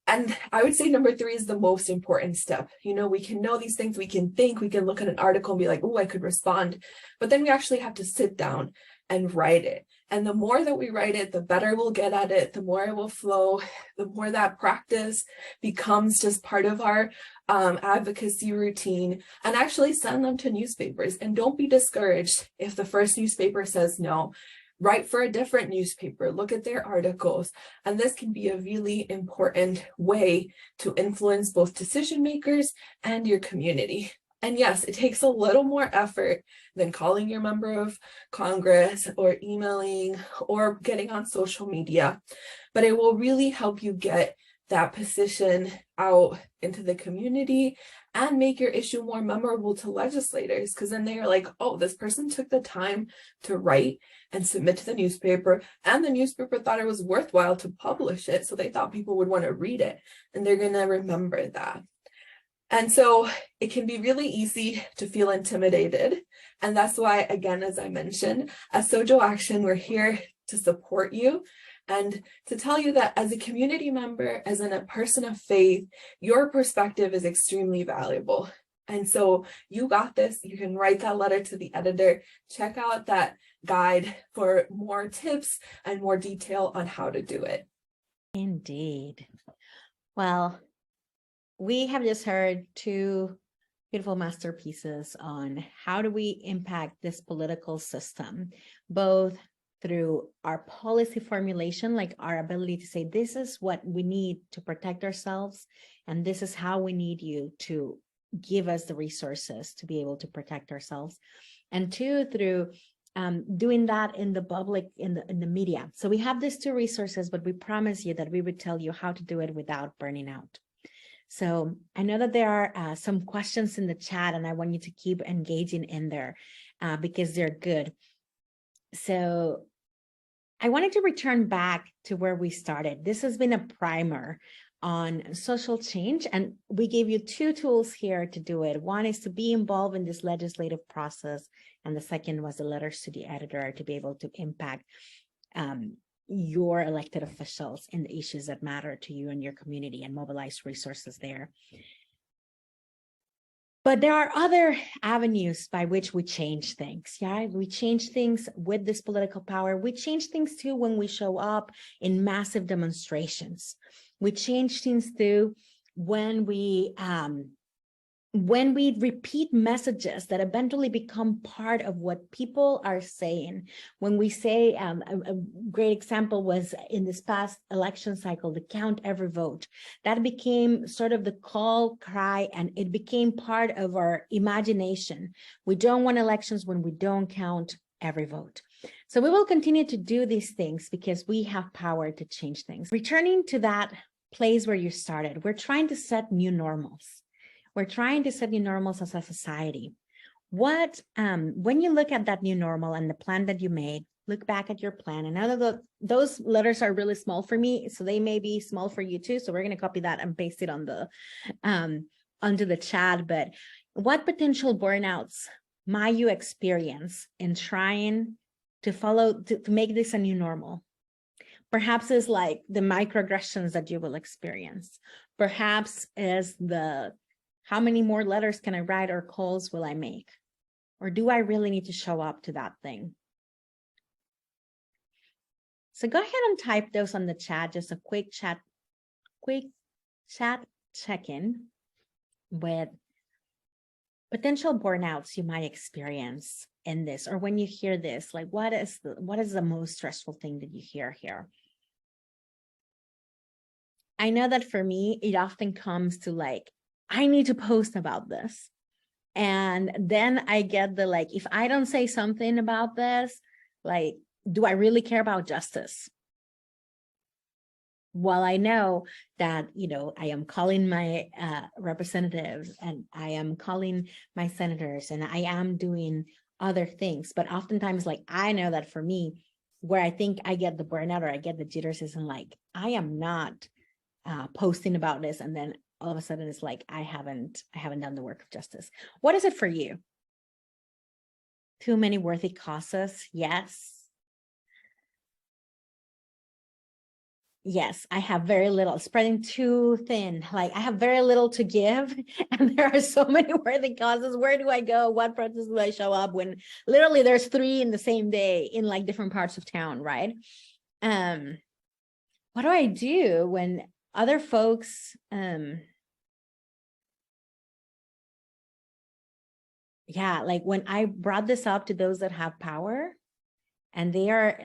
And I would say number 3 is the most important step. We can know these things, we can think, we can look at an article and be like, oh, I could respond. But then we actually have to sit down and write it. And the more that we write it, the better we'll get at it, the more it will flow, the more that practice becomes just part of our advocacy routine, and actually send them to newspapers. And don't be discouraged if the first newspaper says no. Write for a different newspaper, look at their articles, and this can be a really important way to influence both decision makers and your community. And yes, it takes a little more effort than calling your member of Congress or emailing or getting on social media, but it will really help you get that position out into the community and make your issue more memorable to legislators, because then they are like, oh, this person took the time to write and submit to the newspaper, and the newspaper thought it was worthwhile to publish it, so they thought people would want to read it, and they're going to remember that. And so it can be really easy to feel intimidated, and that's why, again, as I mentioned, as Sojo Action, we're here to support you and to tell you that as a community member, as a person of faith, your perspective is extremely valuable. And so you got this. You can write that letter to the editor. Check out that guide for more tips and more detail on how to do it. Indeed. Well, we have just heard 2 beautiful masterpieces on how do we impact this political system, both through our policy formulation, like our ability to say, this is what we need to protect ourselves, and this is how we need you to give us the resources to be able to protect ourselves. And 2, through doing that in the public, in the media. So we have these 2 resources, but we promise you that we would tell you how to do it without burning out. So I know that there are some questions in the chat, and I want you to keep engaging in there because they're good. So I wanted to return back to where we started. This has been a primer on social change, and we gave you 2 tools here to do it. One is to be involved in this legislative process, and the second was the letters to the editor to be able to impact your elected officials in the issues that matter to you and your community and mobilize resources there. But there are other avenues by which we change things. Yeah, we change things with this political power. We change things too when we show up in massive demonstrations. We change things too when we repeat messages that eventually become part of what people are saying. When we say, a great example was in this past election cycle, the count every vote. That became sort of the call cry, and it became part of our imagination. We don't want elections when we don't count every vote. So we will continue to do these things because we have power to change things. Returning to that place where you started. We're trying to set new normals. We're trying to set new normals as a society. When you look at that new normal and the plan that you made, look back at your plan. And now that those letters are really small for me, so they may be small for you too. So we're going to copy that and paste it on the onto the chat. But what potential burnouts might you experience in trying to make this a new normal? Perhaps it's like the microaggressions that you will experience. Perhaps is how many more letters can I write or calls will I make? Or do I really need to show up to that thing? So go ahead and type those on the chat, just a quick chat check-in with potential burnouts you might experience in this, or when you hear this, like what is the most stressful thing that you hear here? I know that for me, it often comes to like, I need to post about this. And then I get the like, if I don't say something about this, like, do I really care about justice? Well, I know that, I am calling my representatives and I am calling my senators and I am doing other things. But oftentimes, like, I know that for me, where I think I get the burnout or I get the jitters is in like, I am not posting about this. And then all of a sudden it's like, I haven't done the work of justice. What is it for you? Too many worthy causes? Yes. Yes, I have very little, spreading too thin. Like I have very little to give and there are so many worthy causes. Where do I go? What protest do I show up when literally there's 3 in the same day in like different parts of town, right? What do I do when other folks, like when I brought this up to those that have power, and they are,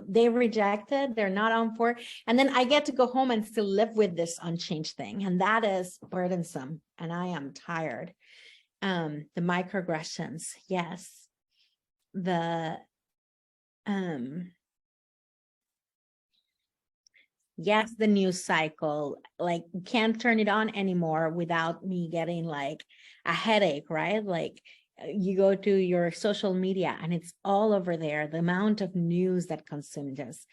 they rejected, they're not on for, and then I get to go home and still live with this unchanged thing. And that is burdensome. And I am tired. The microaggressions. Yes. Yes, the news cycle, like can't turn it on anymore without me getting like a headache, right? Like you go to your social media and it's all over there, the amount of news that consumes us.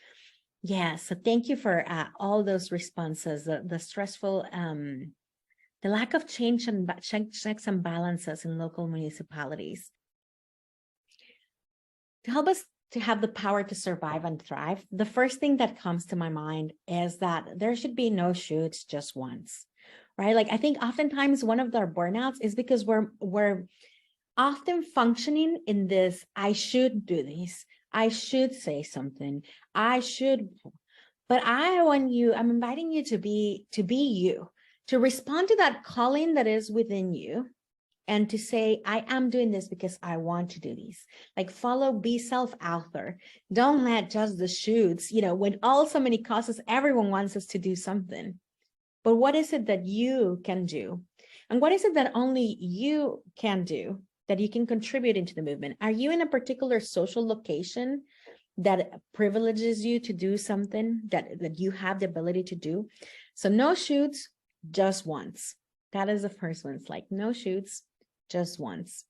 Yeah, so thank you for all those responses, the stressful, the lack of change and checks and balances in local municipalities. To help us to have the power to survive and thrive, the first thing that comes to my mind is that there should be no shoots just once, right? Like I think oftentimes one of our burnouts is because we're often functioning in this, I should do this, I should say something, I should, but I'm inviting you to be you, to respond to that calling that is within you, and to say, I am doing this because I want to do this. Like be self-author. Don't let just the shoots, when all so many causes, everyone wants us to do something. But what is it that you can do? And what is it that only you can do that you can contribute into the movement? Are you in a particular social location that privileges you to do something that you have the ability to do? So no shoots, just once. That is the first one. It's like no shoots, just once.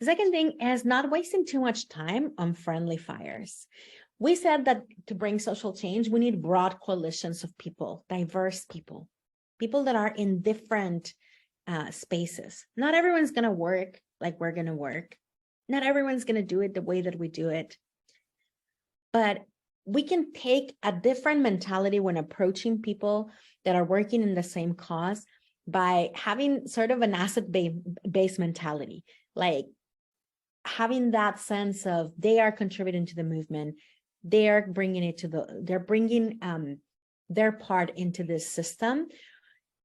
The second thing is not wasting too much time on friendly fires. We said that to bring social change, we need broad coalitions of people, diverse people that are in different spaces. Not everyone's going to work like we're going to work. Not everyone's going to do it the way that we do it. But we can take a different mentality when approaching people that are working in the same cause by having sort of an asset-based mentality, like having that sense of they are contributing to the movement, they are bringing they're bringing their part into this system,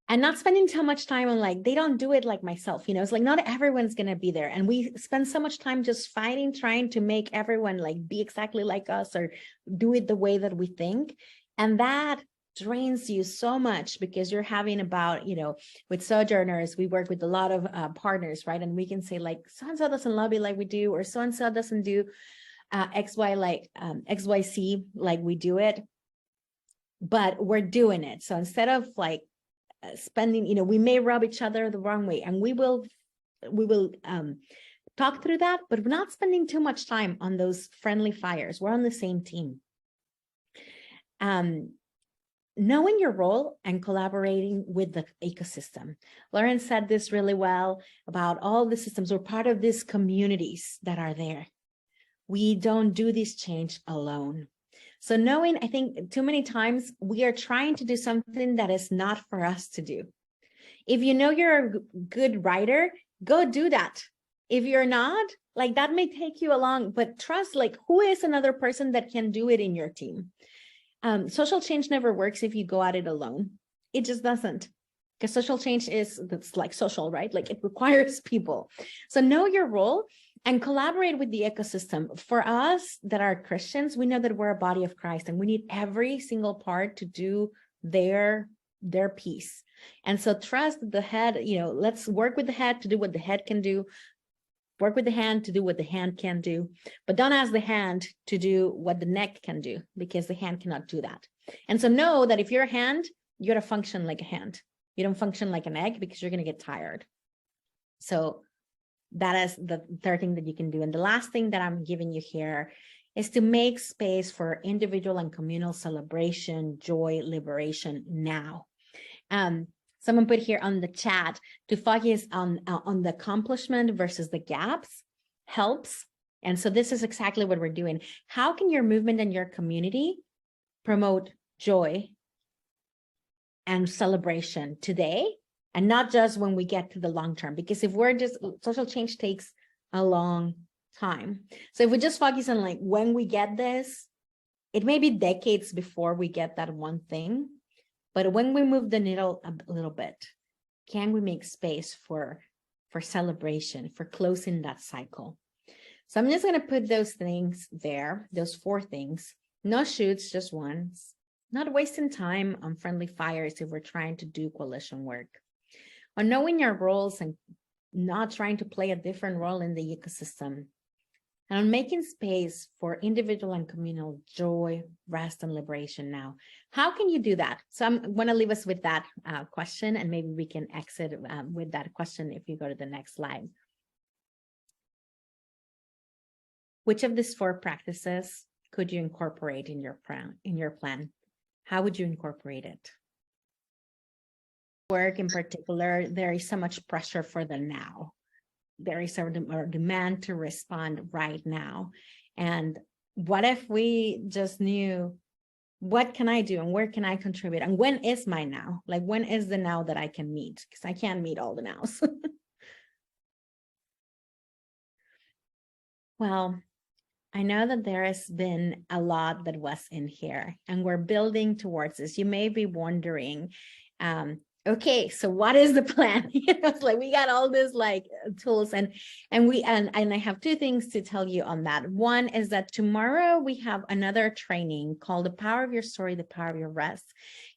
and not spending so much time on like, they don't do it like myself, it's like not everyone's going to be there. And we spend so much time just fighting, trying to make everyone like be exactly like us or do it the way that we think. And that drains you so much because you're having about, with Sojourners, we work with a lot of partners, right? And we can say like, so-and-so doesn't lobby like we do, or so-and-so doesn't do XYC like we do it. but we're doing it. So instead of like spending, we may rub each other the wrong way, and we will talk through that, but we're not spending too much time on those friendly fires. We're on the same team. Knowing your role and collaborating with the ecosystem. Lauren said this really well about all the systems. We're part of these communities that are there. We don't do this change alone. So knowing, I think too many times we are trying to do something that is not for us to do. If you know you're a good writer, go do that. If you're not, like that may take you along, but trust, like who is another person that can do it in your team? Social change never works if you go at it alone. It just doesn't, because social change it's like social, right? Like it requires people. So know your role and collaborate with the ecosystem. For us that are Christians, we know that we're a body of Christ, and we need every single part to do their piece. And so trust the head, let's work with the head to do what the head can do. Work with the hand to do what the hand can do, but don't ask the hand to do what the neck can do, because the hand cannot do that. And so know that if you're a hand, you gotta function like a hand. You don't function like an egg, because you're gonna get tired. So that is the third thing that you can do. And the last thing that I'm giving you here is to make space for individual and communal celebration, joy, liberation now. Someone put here on the chat to focus on the accomplishment versus the gaps helps. And so this is exactly what we're doing. How can your movement and your community promote joy and celebration today, and not just when we get to the long term? Because if we're just, social change takes a long time. So if we just focus on like when we get this, it may be decades before we get that one thing. But when we move the needle a little bit, can we make space for celebration, for closing that cycle? So I'm just going to put those things there, those 4 things. No shoots, just ones. Not wasting time on friendly fires if we're trying to do coalition work. On knowing your roles and not trying to play a different role in the ecosystem. And on making space for individual and communal joy, rest, and liberation now. How can you do that? So I'm going to leave us with that question, and maybe we can exit with that question if you go to the next slide. Which of these 4 practices could you incorporate in your plan? How would you incorporate it? Work in particular, there is so much pressure for the now. There is a demand to respond right now. And what if we just knew, what can I do and where can I contribute? And when is my now? Like, when is the now that I can meet? Because I can't meet all the nows. Well, I know that there has been a lot that was in here, and we're building towards this. You may be wondering, okay, so what is the plan? It's like we got all these like tools, and I have 2 things to tell you on that. One is that tomorrow we have another training called The Power of Your Story, The Power of Your Rest.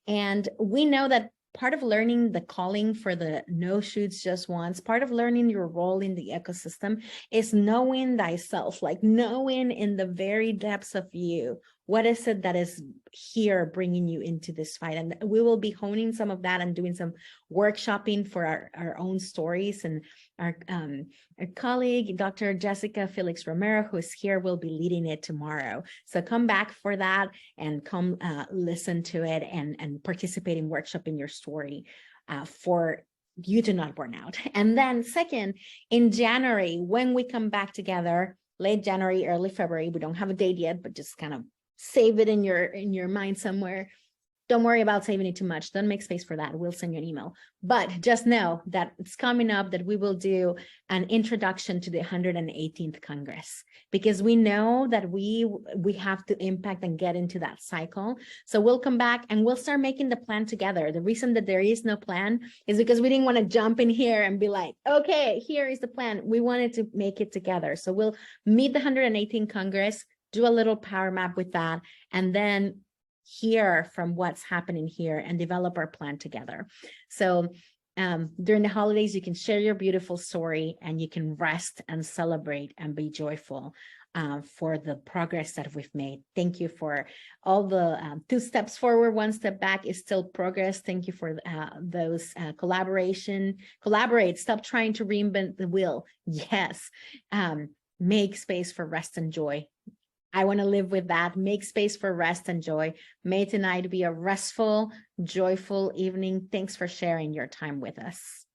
And we know that part of learning the calling for the no shoots just once, part of learning your role in the ecosystem is knowing thyself, like knowing in the very depths of you, what is it that is here bringing you into this fight? And we will be honing some of that and doing some workshopping for our own stories. And our colleague, Dr. Jessica Felix Romero, who is here, will be leading it tomorrow. So come back for that and come listen to it and participate in workshopping your story for you to not burn out. And then second, in January, when we come back together, late January, early February, we don't have a date yet, but just kind of save it in your mind somewhere. Don't worry about saving it too much. Don't make space for that. We'll send you an email. But just know that it's coming up, that we will do an introduction to the 118th Congress, because we know that we have to impact and get into that cycle. So we'll come back and we'll start making the plan together. The reason that there is no plan is because we didn't want to jump in here and be like, okay, here is the plan. We wanted to make it together. So we'll meet the 118th Congress, do a little power map with that, and then hear from what's happening here and develop our plan together. So during the holidays, you can share your beautiful story and you can rest and celebrate and be joyful for the progress that we've made. Thank you for all the 2 steps forward, 1 step back is still progress. Thank you for those collaborate, stop trying to reinvent the wheel. Yes, make space for rest and joy. I want to live with that. Make space for rest and joy. May tonight be a restful, joyful evening. Thanks for sharing your time with us.